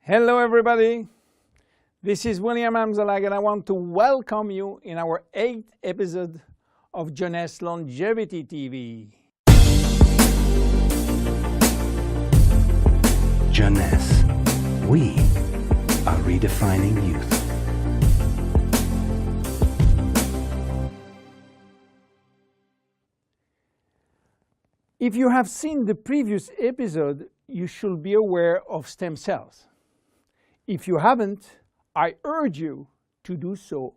Hello everybody, this is William Amzalag and I want to welcome you in our 8th episode of Jeunesse Longevity TV. Jeunesse, we are redefining youth. If you have seen the previous episode, you should be aware of stem cells. If you haven't, I urge you to do so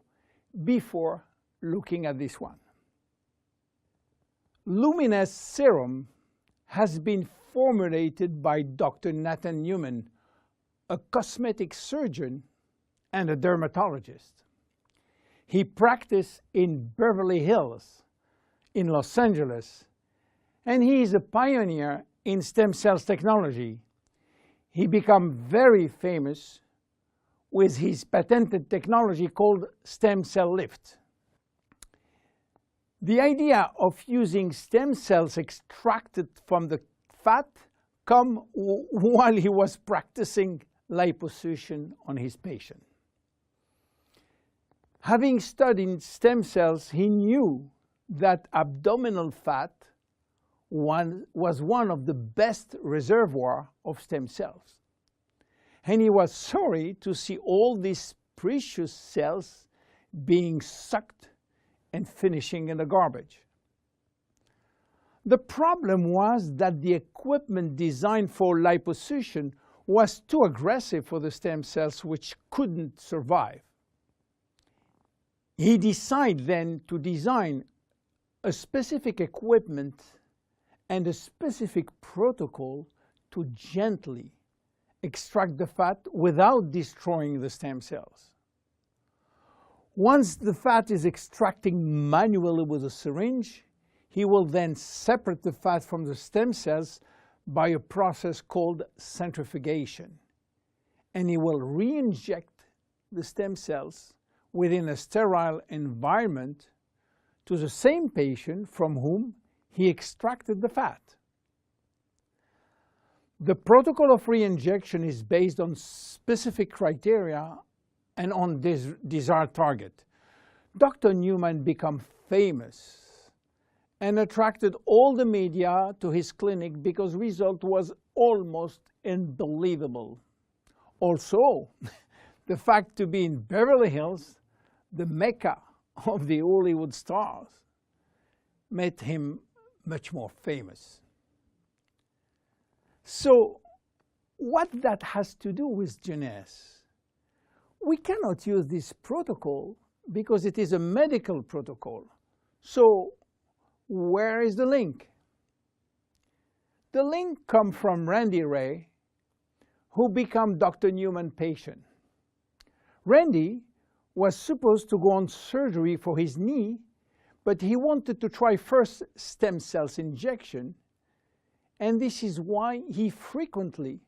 before looking at this one. Luminese serum has been formulated by Dr. Nathan Newman, a cosmetic surgeon and a dermatologist. He practiced in Beverly Hills, in Los Angeles, and he is a pioneer in stem cells technology. He became very famous with his patented technology called stem cell lift. The idea of using stem cells extracted from the fat came while he was practicing liposuction on his patient. Having studied stem cells, he knew that abdominal fat was one of the best reservoirs of stem cells. And he was sorry to see all these precious cells being sucked and finishing in the garbage. The problem was that the equipment designed for liposuction was too aggressive for the stem cells, which couldn't survive. He decided then to design a specific equipment and a specific protocol to gently extract the fat without destroying the stem cells. Once the fat is extracting manually with a syringe, he will then separate the fat from the stem cells by a process called centrifugation. And he will re-inject the stem cells within a sterile environment to the same patient from whom he extracted the fat. The protocol of re-injection is based on specific criteria and on desired target. Dr. Newman became famous and attracted all the media to his clinic because the result was almost unbelievable. Also, the fact to be in Beverly Hills, the mecca of the Hollywood stars, made him much more famous. So, what that has to do with Jeunesse? We cannot use this protocol because it is a medical protocol. So, where is the link? The link comes from Randy Ray, who became Dr. Newman's patient. Randy was supposed to go on surgery for his knee, but he wanted to try first stem cells injection, and this is why he frequently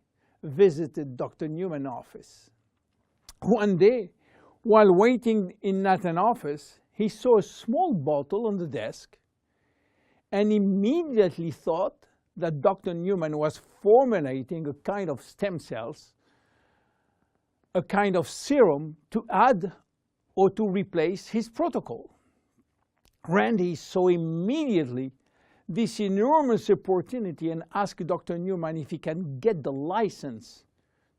visited Dr. Newman's office. One day, while waiting in Nathan's office, he saw a small bottle on the desk and immediately thought that Dr. Newman was formulating a kind of stem cells, a kind of serum to add or to replace his protocol. Randy saw immediately this enormous opportunity and asked Dr. Newman if he can get the license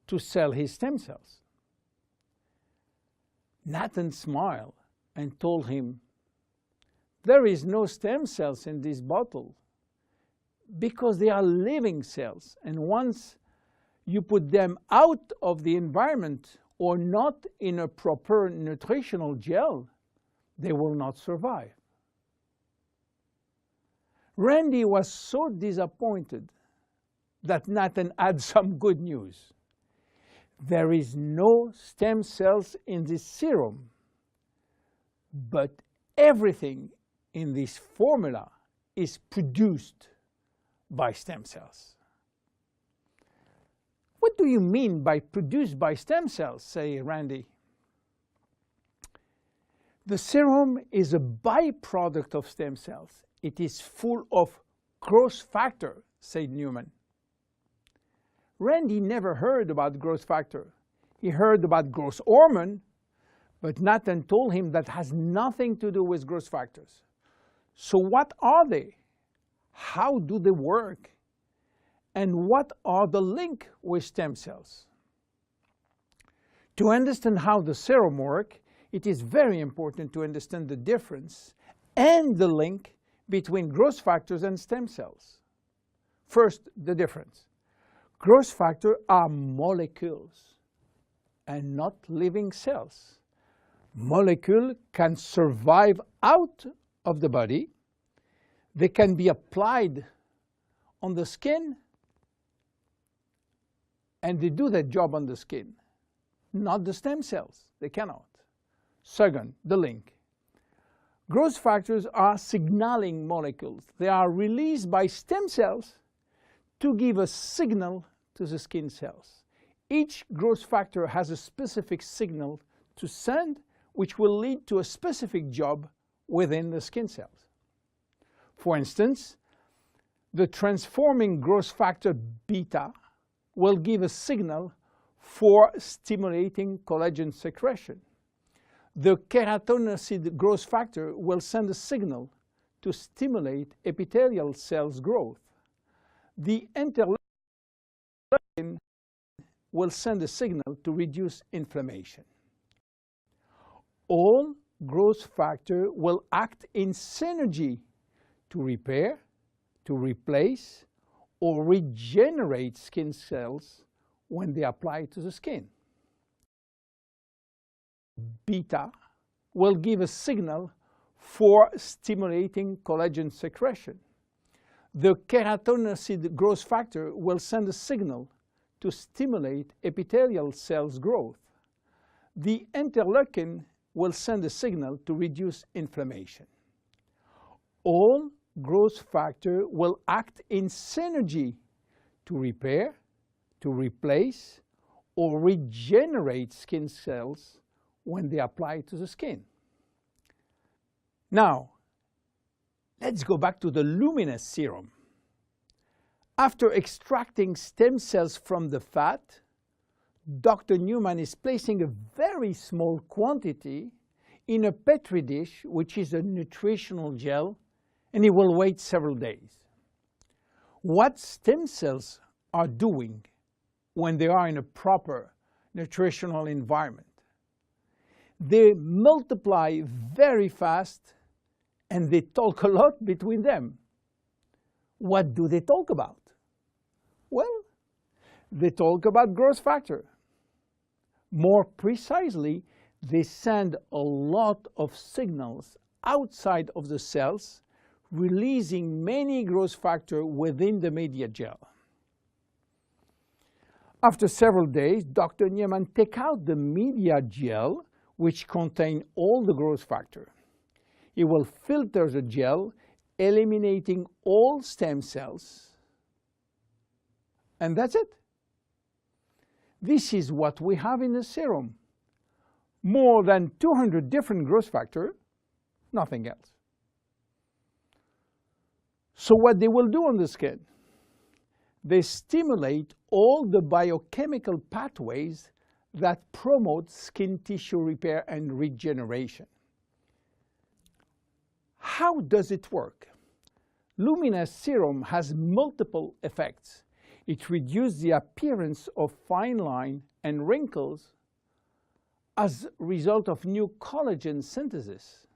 to sell his stem cells. Nathan smiled and told him, "There is no stem cells in this bottle because they are living cells, and once you put them out of the environment or not in a proper nutritional gel, they will not survive." Randy was so disappointed that Nathan had some good news. There is no stem cells in this serum, but everything in this formula is produced by stem cells. What do you mean by produced by stem cells, say Randy? The serum is a byproduct of stem cells. It is full of growth factor, said Newman. Randy never heard about growth factor. He heard about growth hormone, but Nathan told him that has nothing to do with growth factors. So what are they? How do they work? And what are the link with stem cells? To understand how the serum works, it is very important to understand the difference and the link between growth factors and stem cells. First, the difference. Growth factors are molecules and not living cells. Molecules can survive out of the body. They can be applied on the skin, and they do their job on the skin. Not the stem cells. They cannot. Second, the link. Growth factors are signaling molecules. They are released by stem cells to give a signal to the skin cells. Each growth factor has a specific signal to send, which will lead to a specific job within the skin cells. For instance, the transforming growth factor beta will give a signal for stimulating collagen secretion. The keratinocyte growth factor will send a signal to stimulate epithelial cells growth. The interleukin will send a signal to reduce inflammation. All growth factors will act in synergy to repair, to replace, or regenerate skin cells when they apply to the skin. Beta will give a signal for stimulating collagen secretion. The keratinocyte growth factor will send a signal to stimulate epithelial cells growth. The interleukin will send a signal to reduce inflammation. All growth factors will act in synergy to repair, to replace, or regenerate skin cells when they apply to the skin. Now, let's go back to the Luminese serum. After extracting stem cells from the fat, Dr. Newman is placing a very small quantity in a Petri dish, which is a nutritional gel, and he will wait several days. What stem cells are doing when they are in a proper nutritional environment? They multiply very fast and they talk a lot between them. What do they talk about? Well, they talk about growth factor. More precisely, they send a lot of signals outside of the cells, releasing many growth factors within the media gel. After several days, Dr. Newman takes out the media gel, which contains all the growth factor. He will filter the gel, eliminating all stem cells, and that's it. This is what we have in the serum. More than 200 different growth factors, nothing else. So what they will do on the skin? They stimulate all the biochemical pathways that promote skin tissue repair and regeneration. How does it work? Luminese serum has multiple effects. It reduces the appearance of fine lines and wrinkles as a result of new collagen synthesis.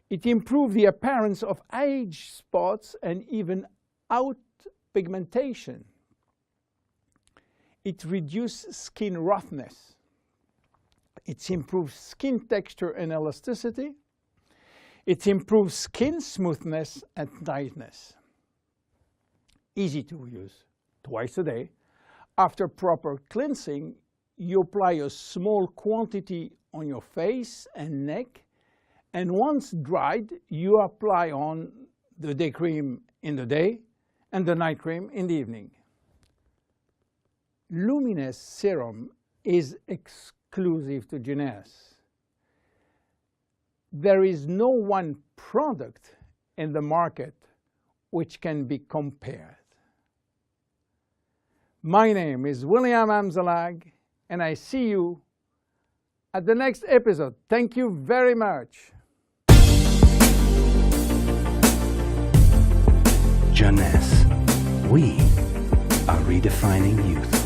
It improves the appearance of age spots and even out pigmentation. It reduces skin roughness. It improves skin texture and elasticity. It improves skin smoothness and tightness. Easy to use. Twice a day. After proper cleansing, you apply a small quantity on your face and neck, and once dried, you apply on the day cream in the day and the night cream in the evening. Luminese serum is exclusive to Jeunesse. There is no one product in the market which can be compared. My name is William Amzalag, and I see you at the next episode. Thank you very much. Jeunesse. We are redefining youth.